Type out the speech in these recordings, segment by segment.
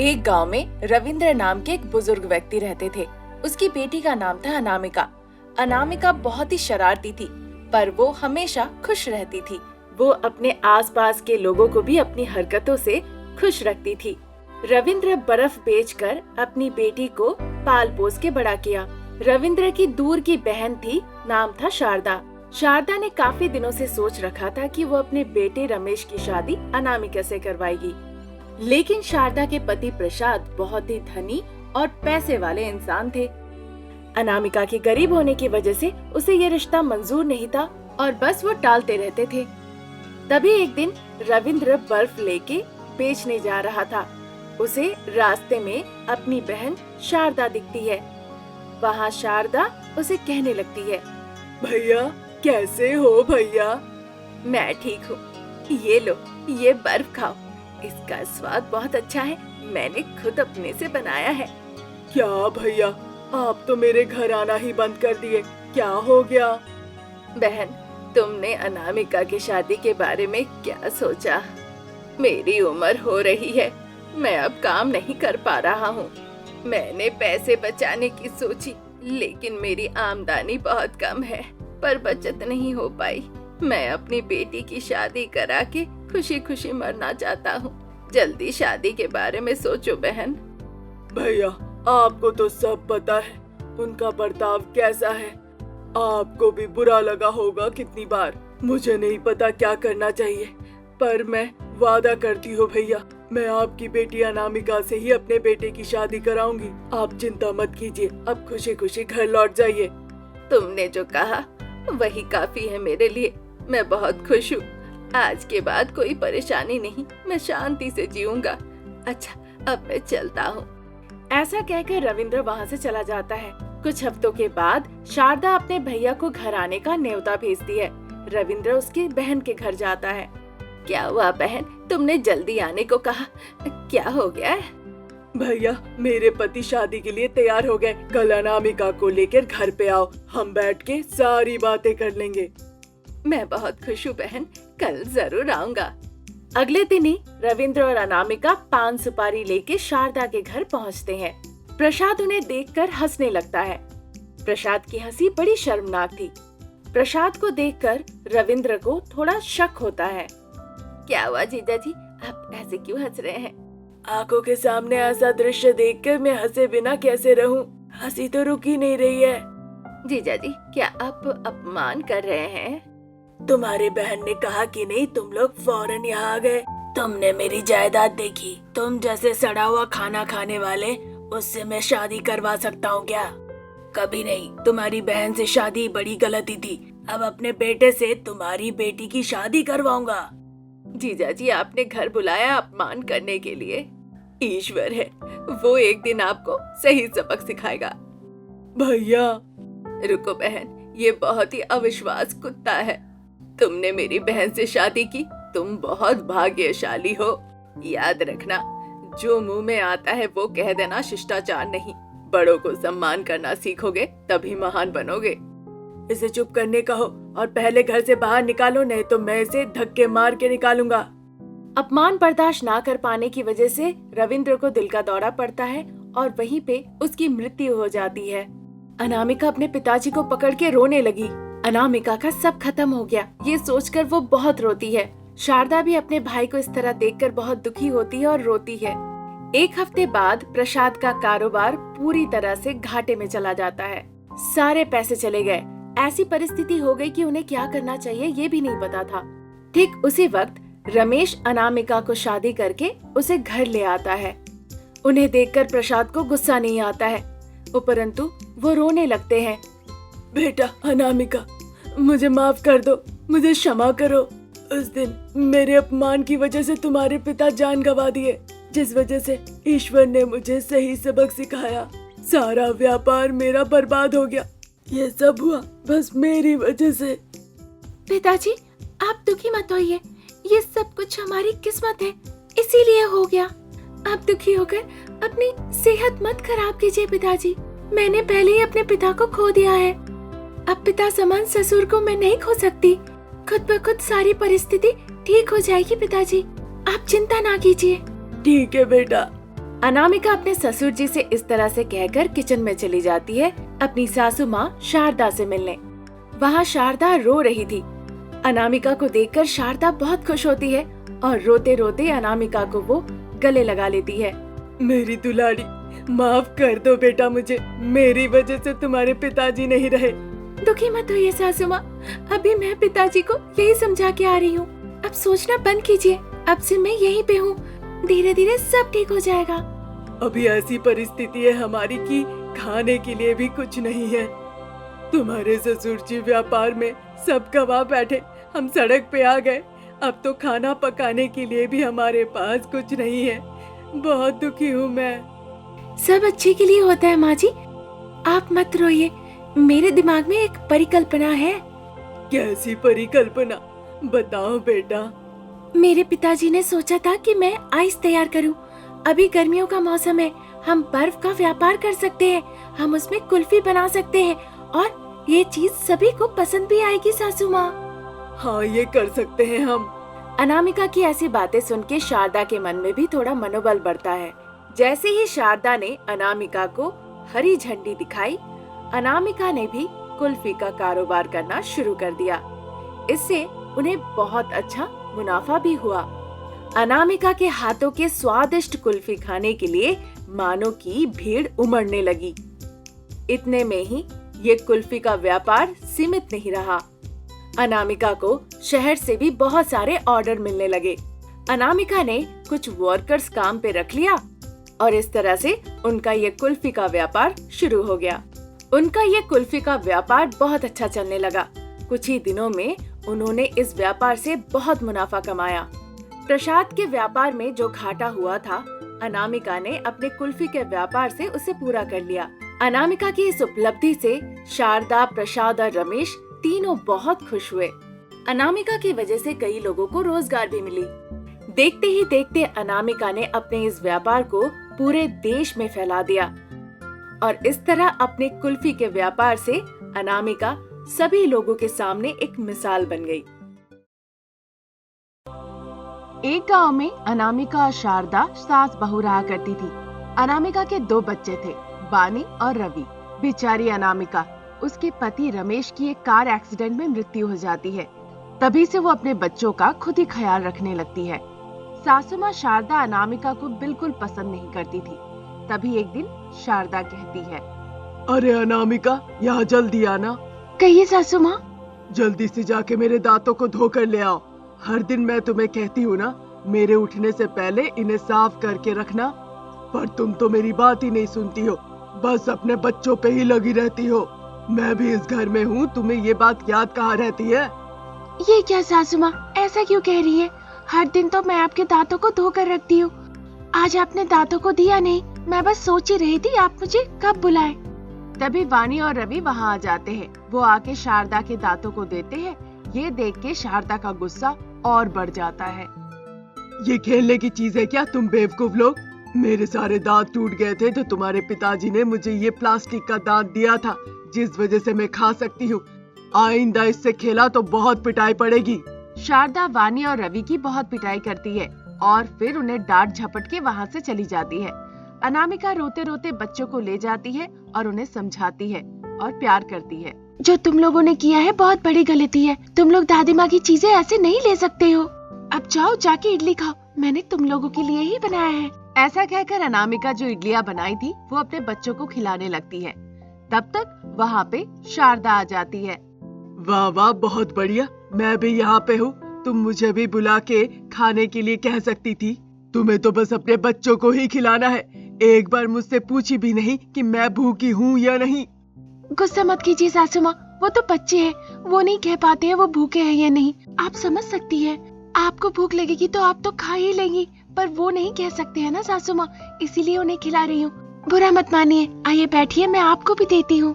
एक गांव में रविंद्र नाम के एक बुजुर्ग व्यक्ति रहते थे। उसकी बेटी का नाम था अनामिका। अनामिका बहुत ही शरारती थी, पर वो हमेशा खुश रहती थी। वो अपने आसपास के लोगों को भी अपनी हरकतों से खुश रखती थी। रविंद्र बर्फ बेचकर अपनी बेटी को पाल पोस के बड़ा किया। रविंद्र की दूर की बहन थी, नाम था शारदा। शारदा ने काफी दिनों से सोच रखा था कि वो अपने बेटे रमेश की शादी अनामिका से करवाएगी, लेकिन शारदा के पति प्रसाद बहुत ही धनी और पैसे वाले इंसान थे। अनामिका के गरीब होने की वजह से उसे ये रिश्ता मंजूर नहीं था और बस वो टालते रहते थे। तभी एक दिन रविंद्र बर्फ लेके बेचने जा रहा था। उसे रास्ते में अपनी बहन शारदा दिखती है। वहाँ शारदा उसे कहने लगती है, भैया कैसे हो भैया? मैं ठीक हूँ, ये लो, ये बर्फ खाओ, इसका स्वाद बहुत अच्छा है, मैंने खुद अपने से बनाया है। क्या भैया, आप तो मेरे घर आना ही बंद कर दिए, क्या हो गया? बहन, तुमने अनामिका की शादी के बारे में क्या सोचा? मेरी उम्र हो रही है, मैं अब काम नहीं कर पा रहा हूँ। मैंने पैसे बचाने की सोची, लेकिन मेरी आमदनी बहुत कम है, पर बचत नहीं हो पाई। मैं अपनी बेटी की शादी करा के खुशी खुशी मरना चाहता हूँ। जल्दी शादी के बारे में सोचो बहन। भैया, आपको तो सब पता है उनका बर्ताव कैसा है। आपको भी बुरा लगा होगा कितनी बार। मुझे नहीं पता क्या करना चाहिए, पर मैं वादा करती हूँ भैया, मैं आपकी बेटी अनामिका से ही अपने बेटे की शादी कराऊंगी। आप चिंता मत कीजिए, अब खुशी खुशी घर लौट जाइए। तुमने जो कहा वही काफी है मेरे लिए। मैं बहुत खुश हूँ। आज के बाद कोई परेशानी नहीं, मैं शांति से जीऊंगा। अच्छा, अब मैं चलता हूँ। ऐसा कहकर रविंद्र वहाँ से चला जाता है। कुछ हफ्तों के बाद शारदा अपने भैया को घर आने का न्योता भेजती है। रविंद्र उसकी बहन के घर जाता है। क्या हुआ बहन, तुमने जल्दी आने को कहा, क्या हो गया है? भैया, मेरे पति शादी के लिए तैयार हो गए। कल अनामिका को लेकर घर पे आओ, हम बैठ के सारी बातें कर लेंगे। मैं बहुत खुश हूँ बहन, कल जरूर आऊंगा। अगले दिन ही रविंद्र और अनामिका पान सुपारी लेके शारदा के घर पहुँचते हैं। प्रसाद उन्हें देखकर हंसने लगता है। प्रसाद की हंसी बड़ी शर्मनाक थी। प्रसाद को देखकर रविंद्र को थोड़ा शक होता है। क्या हुआ जीजा जी, आप ऐसे क्यों हंस रहे हैं? आंखों के सामने ऐसा दृश्य देखकर मैं हंसे बिना कैसे रहूं? हंसी तो रुक ही नहीं रही है। जीजा जी, क्या आप अपमान कर रहे हैं? तुम्हारी बहन ने कहा कि नहीं तुम लोग फौरन यहाँ आ गए। तुमने मेरी जायदाद देखी, तुम जैसे सड़ा हुआ खाना खाने वाले, उससे मैं शादी करवा सकता हूँ क्या? कभी नहीं। तुम्हारी बहन से शादी बड़ी गलती थी। अब अपने बेटे से तुम्हारी बेटी की शादी करवाऊंगा। जीजा जी, आपने घर बुलाया अपमान करने के लिए। ईश्वर है, वो एक दिन आपको सही सबक सिखाएगा। भैया। रुको बहन, ये बहुत ही अविश्वास कुत्ता है। तुमने मेरी बहन से शादी की, तुम बहुत भाग्यशाली हो। याद रखना, जो मुंह में आता है वो कह देना शिष्टाचार नहीं। बड़ों को सम्मान करना सीखोगे तभी महान बनोगे। इसे चुप करने कहो और पहले घर से बाहर निकालो, नहीं तो मैं इसे धक्के मार के निकालूंगा। अपमान बर्दाश्त ना कर पाने की वजह से रविंद्र को दिल का दौरा पड़ता है और वहीं पे उसकी मृत्यु हो जाती है। अनामिका अपने पिताजी को पकड़ के रोने लगी। अनामिका का सब खत्म हो गया, ये सोचकर वो बहुत रोती है। शारदा भी अपने भाई को इस तरह देखकर बहुत दुखी होती है और रोती है। एक हफ्ते बाद प्रसाद का कारोबार पूरी तरह से घाटे में चला जाता है। सारे पैसे चले गए। ऐसी परिस्थिति हो गई कि उन्हें क्या करना चाहिए ये भी नहीं पता था। ठीक उसी वक्त रमेश अनामिका को शादी करके उसे घर ले आता है। उन्हें देखकर प्रसाद को गुस्सा नहीं आता है, उपरंतु वो रोने लगते हैं। बेटा अनामिका, मुझे माफ कर दो, मुझे क्षमा करो। उस दिन मेरे अपमान की वजह से तुम्हारे पिता जान गंवा दिए, जिस वजह से ईश्वर ने मुझे सही सबक सिखाया। सारा व्यापार मेरा बर्बाद हो गया। ये सब हुआ बस मेरी वजह से। पिताजी, आप दुखी मत होइए, ये सब कुछ हमारी किस्मत है, इसीलिए हो गया। आप दुखी होकर अपनी सेहत मत खराब कीजिए पिताजी। मैंने पहले ही अपने पिता को खो दिया है। अब पिता समान ससुर को मैं नहीं खो सकती। खुद ब खुद सारी परिस्थिति ठीक हो जाएगी पिताजी, आप चिंता ना कीजिए। ठीक है बेटा, अनामिका अपने ससुर जी से इस तरह से कहकर किचन में चली जाती है अपनी सासू माँ शारदा से मिलने। वहाँ शारदा रो रही थी। अनामिका को देखकर शारदा बहुत खुश होती है और रोते रोते अनामिका को वो गले लगा लेती है। मेरी दुलारी, माफ कर दो बेटा मुझे, मेरी वजह से तुम्हारे पिताजी नहीं रहे। दुखी मत होइए सासू माँ, अभी मैं पिताजी को यही समझा के आ रही हूँ। अब सोचना बंद कीजिए, अब से मैं यहीं पे हूँ, धीरे धीरे सब ठीक हो जाएगा। अभी ऐसी परिस्थिति है हमारी कि खाने के लिए भी कुछ नहीं है। तुम्हारे ससुर जी व्यापार में सब गवा बैठे, हम सड़क पे आ गए। अब तो खाना पकाने के लिए भी हमारे पास कुछ नहीं है। बहुत दुखी हूँ मैं। सब अच्छे के लिए होता है माँ जी, आप मत रोइए। मेरे दिमाग में एक परिकल्पना है। कैसी परिकल्पना, बताओ बेटा। मेरे पिताजी ने सोचा था कि मैं आइस तैयार करूं। अभी गर्मियों का मौसम है, हम बर्फ का व्यापार कर सकते हैं, हम उसमें कुल्फी बना सकते हैं और ये चीज सभी को पसंद भी आएगी सासू माँ। हाँ, ये कर सकते हैं हम। अनामिका की ऐसी बातें सुन के शारदा के मन में भी थोड़ा मनोबल बढ़ता है। जैसे ही शारदा ने अनामिका को हरी झंडी दिखाई, अनामिका ने भी कुल्फी का कारोबार करना शुरू कर दिया। इससे उन्हें बहुत अच्छा मुनाफा भी हुआ। अनामिका के हाथों के स्वादिष्ट कुल्फी खाने के लिए मानो की भीड़ उमड़ने लगी। इतने में ही ये कुल्फी का व्यापार सीमित नहीं रहा। अनामिका को शहर से भी बहुत सारे ऑर्डर मिलने लगे। अनामिका ने कुछ वर्कर्स काम पे रख लिया और इस तरह से उनका ये कुल्फी का व्यापार शुरू हो गया। उनका ये कुल्फी का व्यापार बहुत अच्छा चलने लगा। कुछ ही दिनों में उन्होंने इस व्यापार से बहुत मुनाफा कमाया। प्रसाद के व्यापार में जो घाटा हुआ था, अनामिका ने अपने कुल्फी के व्यापार से उसे पूरा कर लिया। अनामिका की इस उपलब्धि से शारदा, प्रसाद और रमेश तीनों बहुत खुश हुए। अनामिका की वजह से कई लोगों को रोजगार भी मिली। देखते ही देखते अनामिका ने अपने इस व्यापार को पूरे देश में फैला दिया और इस तरह अपने कुल्फी के व्यापार से अनामिका सभी लोगों के सामने एक मिसाल बन गई। एक गांव में अनामिका और शारदा सास बहू रहा करती थी। अनामिका के 2 बच्चे थे, बानी और रवि। बेचारी अनामिका, उसके पति रमेश की एक कार एक्सीडेंट में मृत्यु हो जाती है। तभी से वो अपने बच्चों का खुद ही ख्याल रखने लगती है। सासू माँ शारदा अनामिका को बिल्कुल पसंद नहीं करती थी। तभी एक दिन शारदा कहती है, अरे अनामिका, यहाँ जल्दी आना। कहिए सासू माँ। जल्दी से जाके मेरे दांतों को धोकर ले आओ। हर दिन मैं तुम्हें कहती हूँ ना, मेरे उठने से पहले इन्हें साफ करके रखना, पर तुम तो मेरी बात ही नहीं सुनती हो, बस अपने बच्चों पे ही लगी रहती हो। मैं भी इस घर में हूँ, तुम्हें ये बात याद कहाँ रहती है? ये क्या सासू माँ, ऐसा क्यों कह रही है? हर दिन तो मैं आपके दांतों को धोकर रखती हूँ। आज आपने दांतों को दिया नहीं, मैं बस सोच ही रही थी आप मुझे कब बुलाए। तभी वानी और रवि वहाँ आ जाते हैं। वो आके शारदा के दांतों को देते हैं। ये देख के शारदा का गुस्सा और बढ़ जाता है। ये खेलने की चीज है क्या तुम बेवकूफ लोग? मेरे सारे दांत टूट गए थे तो तुम्हारे पिताजी ने मुझे ये प्लास्टिक का दांत दिया था, जिस वजह से मैं खा सकती हूँ। आइंदा इससे खेला तो बहुत पिटाई पड़ेगी। शारदा वानी और रवि की बहुत पिटाई करती है और फिर उन्हें डांट झपट के वहाँ से चली जाती है। अनामिका रोते रोते बच्चों को ले जाती है और उन्हें समझाती है और प्यार करती है। जो तुम लोगों ने किया है बहुत बड़ी गलती है। तुम लोग दादी माँ की चीजें ऐसे नहीं ले सकते हो। अब जाओ जाके इडली खाओ, मैंने तुम लोगों के लिए ही बनाया है। ऐसा कहकर अनामिका जो इडलियाँ बनाई थी वो अपने बच्चों को खिलाने लगती है। तब तक वहाँ पे शारदा आ जाती है। वाह वाह, बहुत बढ़िया, मैं भी यहाँ पे हूँ। तुम मुझे भी बुला के खाने के लिए कह सकती थी। तुम्हें तो बस अपने बच्चों को ही खिलाना है, एक बार मुझसे पूछी भी नहीं कि मैं भूखी हूँ या नहीं। गुस्सा मत कीजिए सासू माँ, वो तो बच्चे हैं, वो नहीं कह पाते हैं वो भूखे हैं या नहीं। आप समझ सकती हैं, आपको भूख लगेगी तो आप तो खा ही लेंगी, पर वो नहीं कह सकते हैं ना सासू माँ, इसीलिए उन्हें खिला रही हूँ। बुरा मत मानिए, आइए बैठिए, मैं आपको भी देती हूँ।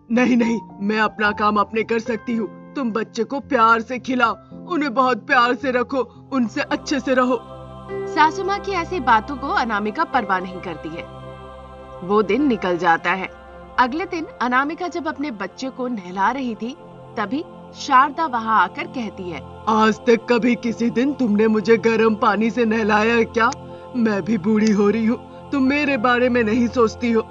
नहीं नहीं, मैं अपना काम अपने कर सकती हूँ। तुम बच्चे को प्यार से खिलाओ, उन्हें बहुत प्यार से रखो, उनसे अच्छे से रहो। सासू माँ की ऐसी बातों को अनामिका परवाह नहीं करती है। वो दिन निकल जाता है। अगले दिन अनामिका जब अपने बच्चे को नहला रही थी, तभी शारदा वहाँ आकर कहती है, आज तक कभी किसी दिन तुमने मुझे गर्म पानी से नहलाया है क्या? मैं भी बूढ़ी हो रही हूँ, तुम मेरे बारे में नहीं सोचती हो।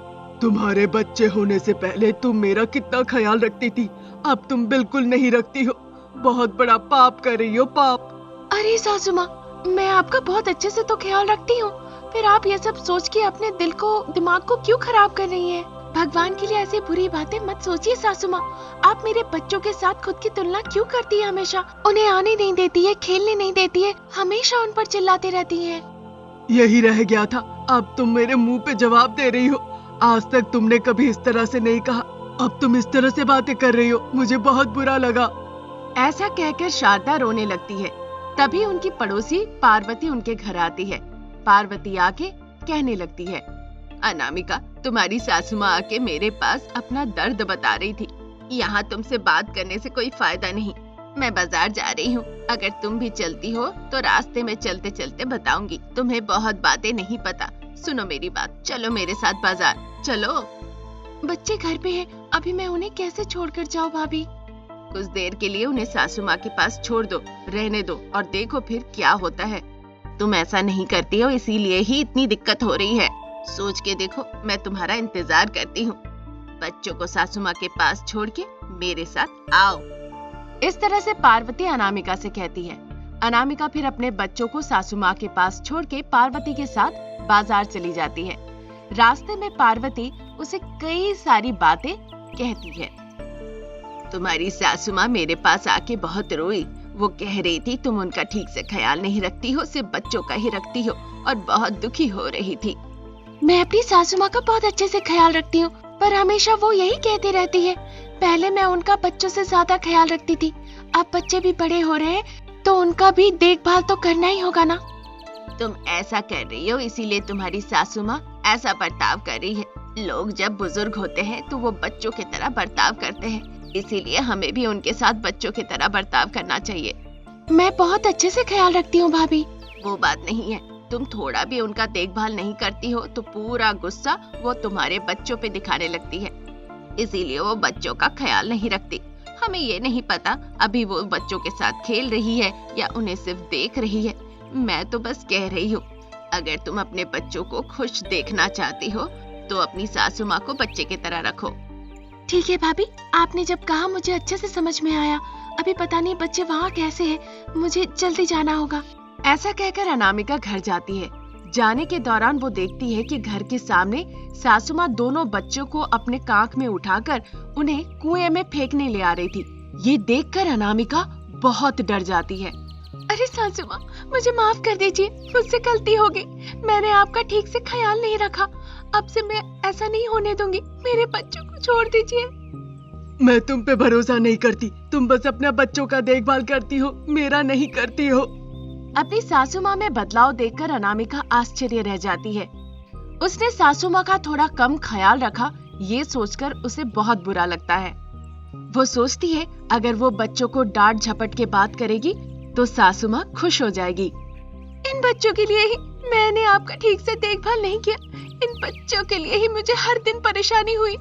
तुम्हारे बच्चे होने से पहले तुम मेरा कितना ख्याल रखती थी, अब तुम बिल्कुल नहीं रखती हो। बहुत बड़ा पाप कर रही हो, पाप। अरे सासू माँ, मैं आपका बहुत अच्छे से तो ख्याल रखती हूँ, फिर आप ये सब सोच के अपने दिमाग को क्यों खराब कर रही हैं? भगवान के लिए ऐसी बुरी बातें मत सोचिए सासू माँ। आप मेरे बच्चों के साथ खुद की तुलना क्यों करती है हमेशा? उन्हें आने नहीं देती है, खेलने नहीं देती है, हमेशा उन पर चिल्लाती रहती है। यही रह गया था, अब तुम मेरे मुंह पे जवाब दे रही हो। आज तक तुमने कभी इस तरह से नहीं कहा, अब तुम इस तरह से बातें कर रही हो, मुझे बहुत बुरा लगा। ऐसा कहकर शारदा रोने लगती है। तभी उनकी पड़ोसी पार्वती उनके घर आती है। पार्वती आके कहने लगती है, अनामिका, तुम्हारी सासू माँ आके मेरे पास अपना दर्द बता रही थी। यहाँ तुमसे बात करने से कोई फायदा नहीं, मैं बाजार जा रही हूँ। अगर तुम भी चलती हो तो रास्ते में चलते चलते बताऊंगी। तुम्हें बहुत बातें नहीं पता, सुनो मेरी बात, चलो मेरे साथ बाजार चलो। बच्चे घर पे हैं, अभी मैं उन्हें कैसे छोड़कर जाऊँ भाभी? कुछ देर के लिए उन्हें सासू माँ के पास छोड़ दो, रहने दो और देखो फिर क्या होता है। तुम ऐसा नहीं करती हो, इसीलिए ही इतनी दिक्कत हो रही है। सोच के देखो, मैं तुम्हारा इंतजार करती हूँ। बच्चों को सासू माँ के पास छोड़ के मेरे साथ आओ। इस तरह से पार्वती अनामिका से कहती है। अनामिका फिर अपने बच्चों को सासू माँ के पास छोड़ के पार्वती के साथ बाजार चली जाती है। रास्ते में पार्वती उसे कई सारी बातें कहती है। तुम्हारी सासू माँ मेरे पास आके बहुत रोई। वो कह रही थी तुम उनका ठीक से ख्याल नहीं रखती हो, सिर्फ बच्चों का ही रखती हो, और बहुत दुखी हो रही थी। मैं अपनी सासू माँ का बहुत अच्छे से ख्याल रखती हूँ, पर हमेशा वो यही कहती रहती है। पहले मैं उनका बच्चों से ज्यादा ख्याल रखती थी, अब बच्चे भी बड़े हो रहे हैं तो उनका भी देखभाल तो करना ही होगा ना। तुम ऐसा कर रही हो, इसीलिए तुम्हारी सासू माँ ऐसा बर्ताव कर रही है। लोग जब बुजुर्ग होते हैं तो वो बच्चों की तरह बर्ताव करते हैं, इसीलिए हमें भी उनके साथ बच्चों की तरह बर्ताव करना चाहिए। मैं बहुत अच्छे से ख्याल रखती हूँ भाभी। वो बात नहीं है, तुम थोड़ा भी उनका देखभाल नहीं करती हो तो पूरा गुस्सा वो तुम्हारे बच्चों पे दिखाने लगती है, इसीलिए वो बच्चों का ख्याल नहीं रखती। हमें ये नहीं पता अभी वो बच्चों के साथ खेल रही है या उन्हें सिर्फ देख रही है। मैं तो बस कह रही हूँ, अगर तुम अपने बच्चों को खुश देखना चाहती हो तो अपनी सासू माँ को बच्चे की तरह रखो। ठीक है भाभी, आपने जब कहा मुझे अच्छे से समझ में आया। अभी पता नहीं बच्चे वहाँ कैसे हैं, मुझे जल्दी जाना होगा। ऐसा कहकर अनामिका घर जाती है। जाने के दौरान वो देखती है कि घर के सामने सासू माँ दोनों बच्चों को अपने कांख में उठाकर उन्हें कुएं में फेंकने ले आ रही थी। ये देखकर अनामिका बहुत डर जाती है। अरे सासू माँ, मुझे माफ कर दीजिए, मुझसे गलती हो गई। मैंने आपका ठीक से ख्याल नहीं रखा, अब से मैं ऐसा नहीं होने दूंगी। मेरे बच्चों को छोड़ दीजिए। मैं तुम पे भरोसा नहीं करती, तुम बस अपने बच्चों का देखभाल करती हो, मेरा नहीं करती हो। अपनी सासू माँ में बदलाव देखकर अनामिका आश्चर्य रह जाती है। उसने सासू माँ का थोड़ा कम ख्याल रखा, ये सोचकर उसे बहुत बुरा लगता है। वो सोचती है अगर वो बच्चों को डांट झपट के बात करेगी तो सासू माँ खुश हो जाएगी। इन बच्चों के लिए ही मैंने आपका ठीक से देखभाल नहीं किया, इन बच्चों के लिए ही मुझे हर दिन परेशानी हुई।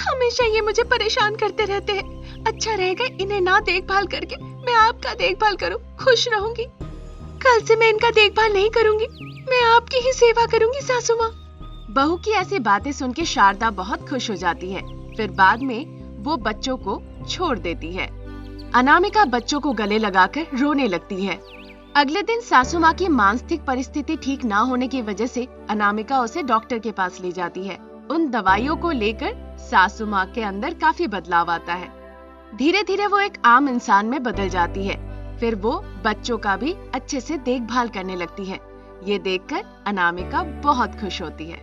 हमेशा ये मुझे परेशान करते रहते हैं। अच्छा रहेगा इन्हें ना देखभाल करके मैं आपका देखभाल करूं, खुश रहूंगी। कल से मैं इनका देखभाल नहीं करूंगी, मैं आपकी ही सेवा करूंगी सासू माँ। बहू की ऐसी बातें सुन के शारदा बहुत खुश हो जाती है। फिर बाद में वो बच्चों को छोड़ देती है। अनामिका बच्चों को गले लगाकर रोने लगती है। अगले दिन सासू माँ की मानसिक परिस्थिति ठीक ना होने की वजह से अनामिका उसे डॉक्टर के पास ले जाती है। उन दवाइयों को लेकर सासू माँ के अंदर काफी बदलाव आता है। धीरे धीरे वो एक आम इंसान में बदल जाती है। फिर वो बच्चों का भी अच्छे से देखभाल करने लगती है। ये देखकर अनामिका बहुत खुश होती है।